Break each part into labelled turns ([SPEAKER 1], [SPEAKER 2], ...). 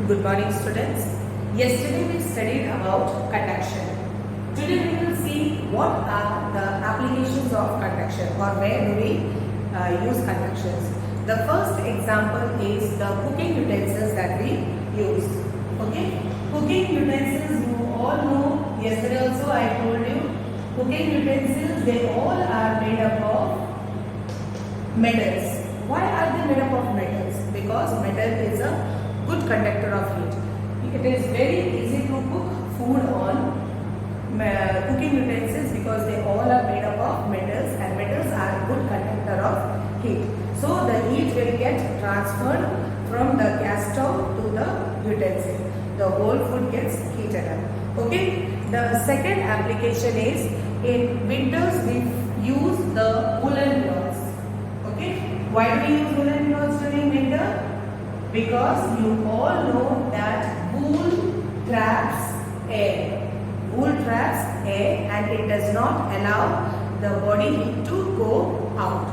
[SPEAKER 1] Good morning, students. Yesterday we studied about conduction. Today we will see what are the applications of conduction or where do we use conductions. The first example is the cooking utensils that we use. Okay, cooking utensils you all know. Yesterday also I told you cooking utensils they all are made up of metals. Why are they made up of metals? Because metal is a good conductor of heat. It is very easy to cook food on cooking utensils because they all are made up of metals and metals are good conductor of heat. So the heat will get transferred from the gas stove to the utensil. The whole food gets heated up. Okay. The second application is in winters we use the woolen cloths. Okay. Why do we use woolen cloths during winter? Because you all know that wool traps air. Wool traps air and it does not allow the body heat to go out.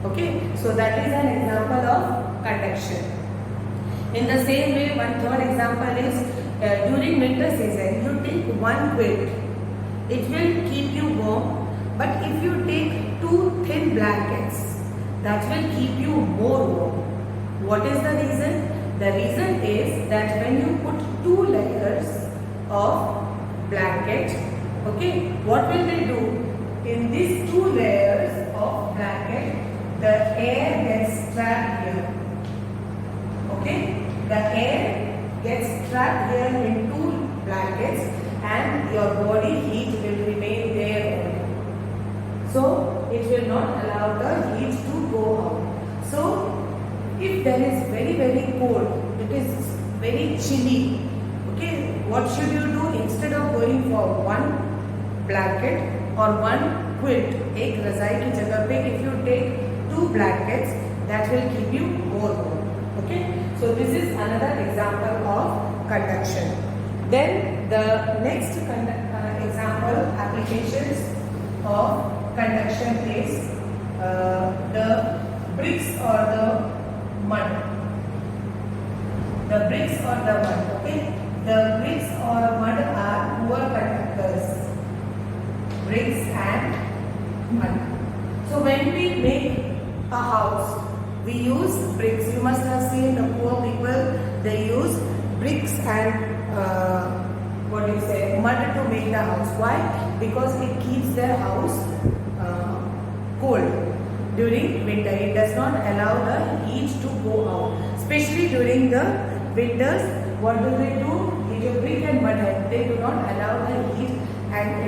[SPEAKER 1] Okay, so that is an example of conduction. In the same way, one third example is during winter season, you take one quilt. It will keep you warm, but if you take two thin blankets, that will keep you more warm. What is the reason? The reason is that when you put two layers of blanket, okay, what will they do? In these two layers of blanket, the air gets trapped here. Okay, the air gets trapped here in two blankets and your body heat will remain there only. So, it will not allow the heat to go out. So, if there is very cold, it is very chilly, okay, what should you do? Instead of going for one blanket or one quilt, एक रजाई की जगह पे if you take two blankets, that will keep you more warm. Okay, so this is another example of conduction. Then the next example applications of conduction is the bricks or the mud. The bricks or the mud. Okay, the bricks or mud are poor conductors. Bricks and mud. So when we make a house, we use bricks. You must have seen the poor people, they use bricks and mud to make the house. Why? Because it keeps their house cold during winter. It does not allow the heat to go out. Especially during the winters, what do? It is brick and mud head. They do not allow the heat and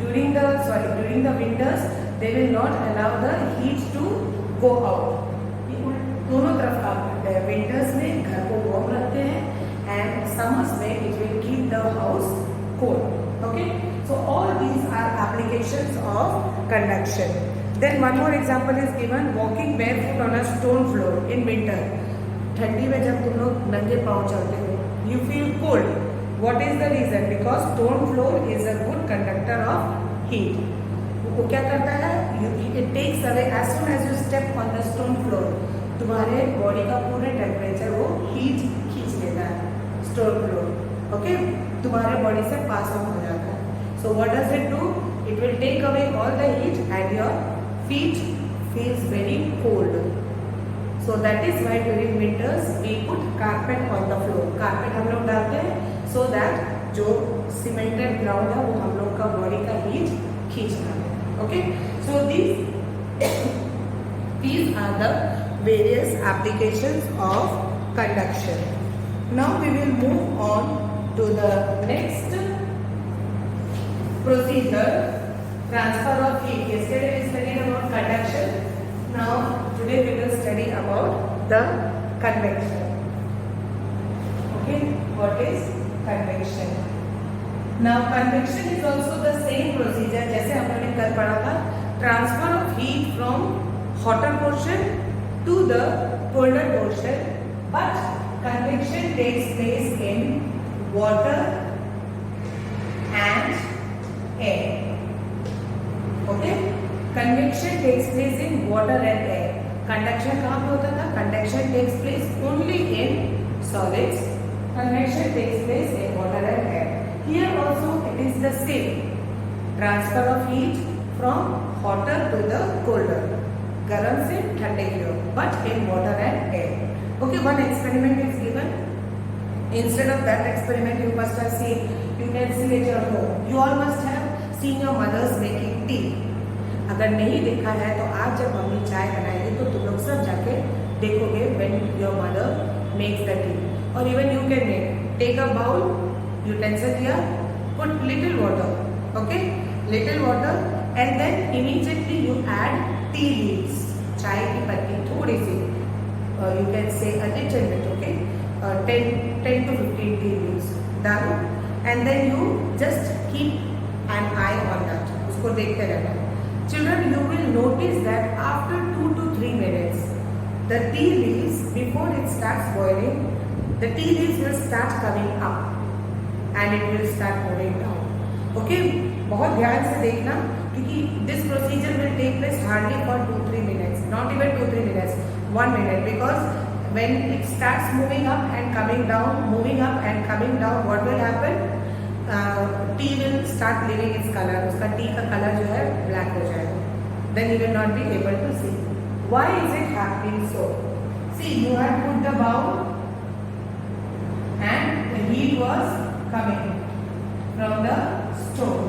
[SPEAKER 1] during the winters, they will not allow the heat to go out. दोनों तरफ काम करते हैं. Winters में घर को warm रखते हैं and summers में it will keep the house cold. Okay, so all these are applications of conduction. Then one more example is given: walking barefoot on a stone floor in winter. ठंडी में जब तुम लोग नंगे पाँव चलते हो, you feel cold. What is the reason? Because stone floor is a good conductor of heat. वो क्या करता है? It takes away as soon as you step on the stone floor. तुम्हारे बॉडी का पूरे टेम्परेचर वो हीट खींच लेता है. स्टोन फ्लोर, ओके, तुम्हारे बॉडी से पास ऑन हो जाता है. So what does it do? It will take away all the heat and your feet feels very cold. So that is why during winters we put carpet on the floor. Carpet हम लोग डालते हैं so that जो cemented ground है वो हम लोग का body का heat खींचता है. Okay, so these are the various applications of conduction. Now we will move on to the next procedure. Transfer of heat. Yesterday we studied about conduction. Now today we will study about the convection. Okay, what is convection? Now convection is also the same procedure जैसे हमने कल पढ़ा था. Transfer of heat from hotter portion to the colder portion, but convection takes place in water and air. Okay, convection takes place in water and air. Conduction कहाँ पे होता था? Conduction takes place only in solids. Convection takes place in water and air. Here also it is the same. Transfer of heat from hotter to the colder. Garam se thande ki or, but in water and air. Okay, one experiment is given. Instead of that experiment, you must have seen. You can see at your home. You all must have seen your mothers making tea. अगर नहीं देखा है तो आज जब mummy चाय बनाएगी तो तुम लोग सब जाके देखोगे when your mother makes the tea. Or even you can take a bowl, utensil here, put little water, okay, little water, and then immediately you add tea leaves, चाय की पत्ती थोड़ी सी, you can say a little bit, okay, 10 to 15 tea leaves डालो, and then you just keep an eye on that, उसको देखते रहना. Children, you will notice that after 2 to 3 minutes, the tea leaves, before it starts boiling, the tea leaves will start coming up and it will start moving down. Okay? बहुत ध्यान से देखना क्योंकि this procedure will take place hardly for 2-3 minutes, not even 2-3 minutes, 1 minute, because when it starts moving up and coming down, moving up and coming down, what will happen? Tea will start leaving its color. उसका tea का color जो है black हो जाएगा. Then you will not be able to see. Why is it happening so? See, you had put the bowl and the heat was coming from the stove.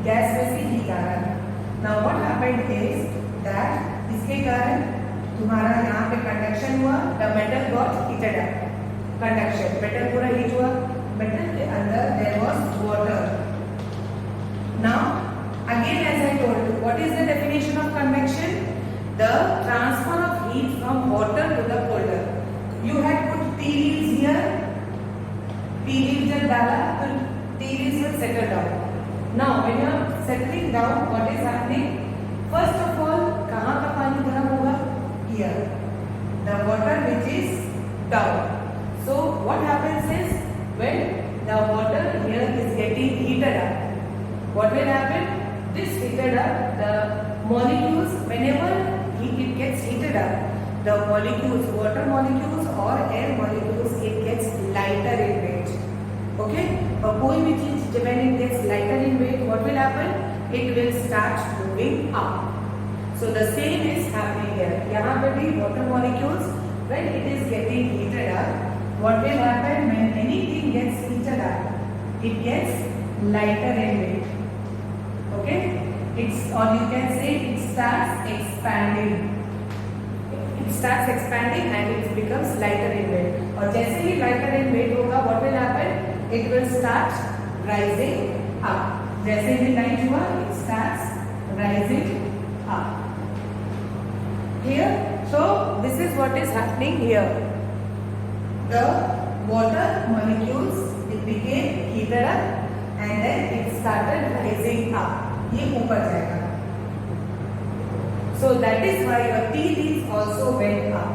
[SPEAKER 1] Gas में से heat आ रहा है. Now what happened is that इसके कारण तुम्हारा यहाँ पे conduction हुआ. The metal got heated up. Conduction. Metal पूरा heat हुआ. Metal के अंदर there was water. Now again, as I told you, what is the definition of convection? The transfer of heat from hotter to the colder. You had put tea leaves here. Tea leaves जब डाला तो tea leaves will settle down. Now when you are settling down, what is happening? First of all, कहाँ का पानी गर्म होगा? Here. The water which is down. So what happens is when the water here is getting heated up, what will happen? This heated up, the molecules, whenever it gets heated up, the molecules, water molecules or air molecules, it gets lighter in weight. Okay? और कोई भी चीज when it gets lighter in weight, what will happen? It will start moving up. So the same is happening here. यहाँ पे भी water molecules, when it is getting heated up, what will happen when anything gets heated up? It gets lighter in weight. Okay? It's, or you can say it starts expanding. It starts expanding and it becomes lighter in weight. और जैसे ही lighter in weight होगा, what will happen? It will start rising up. जैसे ही light हुआ, it starts rising up. Here, so this is what is happening here. The water molecules, it became heated up and then it started rising up. ये ऊपर जाएगा. So that is why your tea leaves also went up.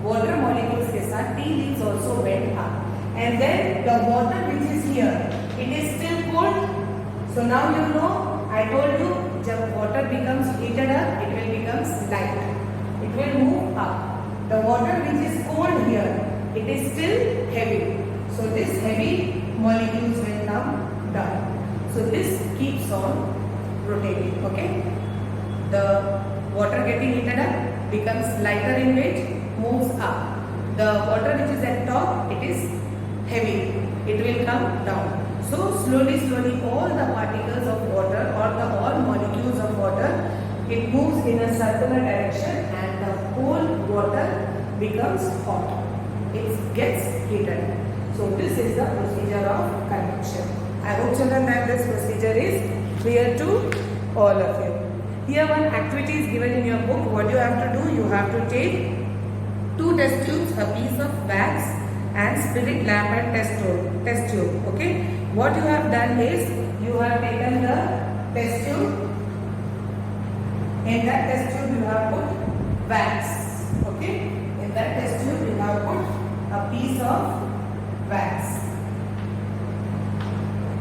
[SPEAKER 1] Water molecules के साथ tea leaves also went up. And then the water which is here, it is still cold. So now you know, I told you, जब water becomes heated up, it will become light. It will move up. The water which is cold here, it is still heavy. So this heavy molecules will come down. So this keeps on rotating. Okay? The water getting heated up becomes lighter in weight, moves up. The water which is at top, it is heavy. It will come down. So slowly, all the particles of water or all molecules of water, it moves in a circular direction and the whole water becomes hot. It gets heated. So this is the procedure of convection. I hope children that this procedure is clear to all of you. Here one activity is given in your book. What you have to do, you have to take 2 test tubes, a piece of wax and spirit lamp and test tube. Okay. What you have done is, you have taken the test tube. In that test tube you have put wax. Okay. In that test tube you have put a piece of wax.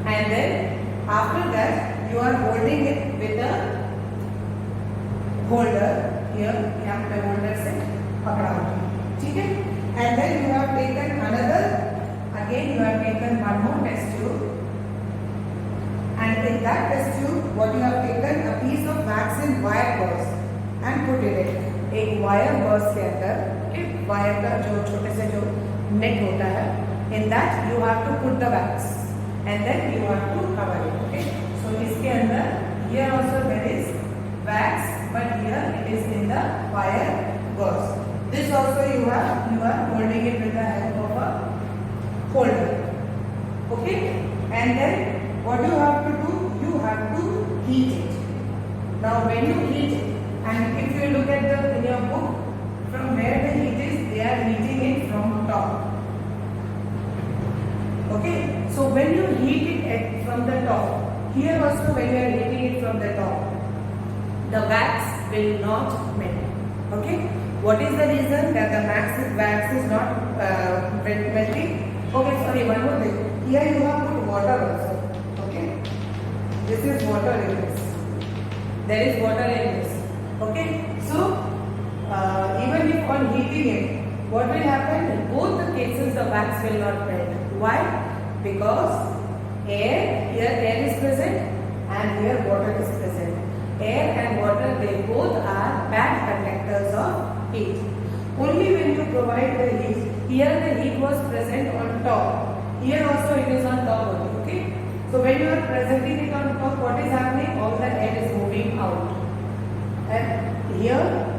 [SPEAKER 1] And then after that you are holding it with a holder. Here यहाँ पे holder से पकड़ा हुआ है. ठीक है. And then you have taken another again you have taken one more test tube, and in that test tube what you have taken a piece of wax in wire burst and put in it. एक wire बर्स के अंदर wire का जो छोटे से जो net होता है, in that you have to put the wax and then you have to cover it. Okay, so इसके अंदर here also there is wax, but here it is in the wire burst. This also you are holding it with the help of a holder. Okay, and then what you have to do, you have to heat it. Now when you heat it, and if you look at the in your book, from where the heat is, they are heating it from top. Okay, so when you heat it from the top, here also when you are heating it from the top, the wax will not melt. Okay, what is the reason that the wax is not melting? Okay, sorry, one more thing. Here you have put water also. Okay, this is water in this. There is water in this. Okay, so even if on heating it, what will happen? In both the cases the wax will not melt. Why? Because here air is present and here water is present. Air and water, they both are bad conductors of heat. Only when you provide the heat, here the heat was present on top. Here also it is on top only. Okay. So when you are presenting it on top, what is happening? All the air is moving out. And here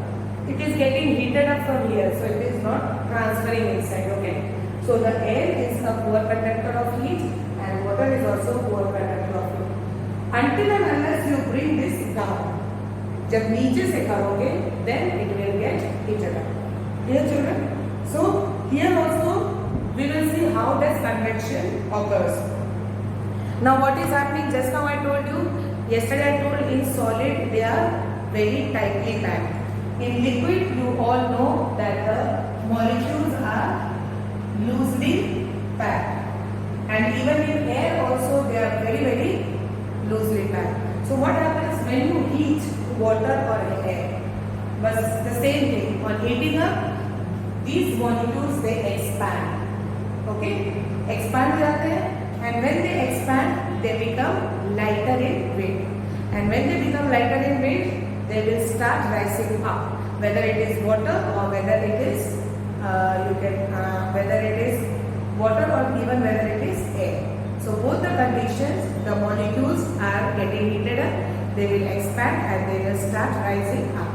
[SPEAKER 1] it is getting heated up from here, so it is not transferring inside. Okay. So the air is a poor conductor of heat and water is also a poor conductor of heat. Until and unless you bring this down, जब नीचे से करोगे, then it will get heated up. Clear, children? So here also we will see how does convection occurs. Now what is happening? Just now I told you. Yesterday I told in solid they are very tightly packed. In liquid you all know that the molecules are loosely packed, and even in air also they are very loosely packed. So what happens when you heat water or air? But the same thing, on heating up, these molecules they expand. Okay, expand जाते हैं, and when they expand they become lighter in weight, and when they become lighter in weight they will start rising up, whether it is water or whether it is whether it is water or even whether it is air. So both the conditions, the molecules are getting heated up, they will expand and they will start rising up.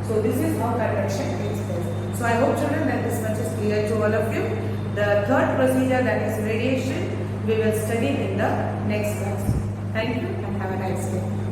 [SPEAKER 1] So this is how convection takes place. So I hope children that this much is clear to all of you. The third procedure, that is radiation, we will study in the next class. Thank you and have a nice day.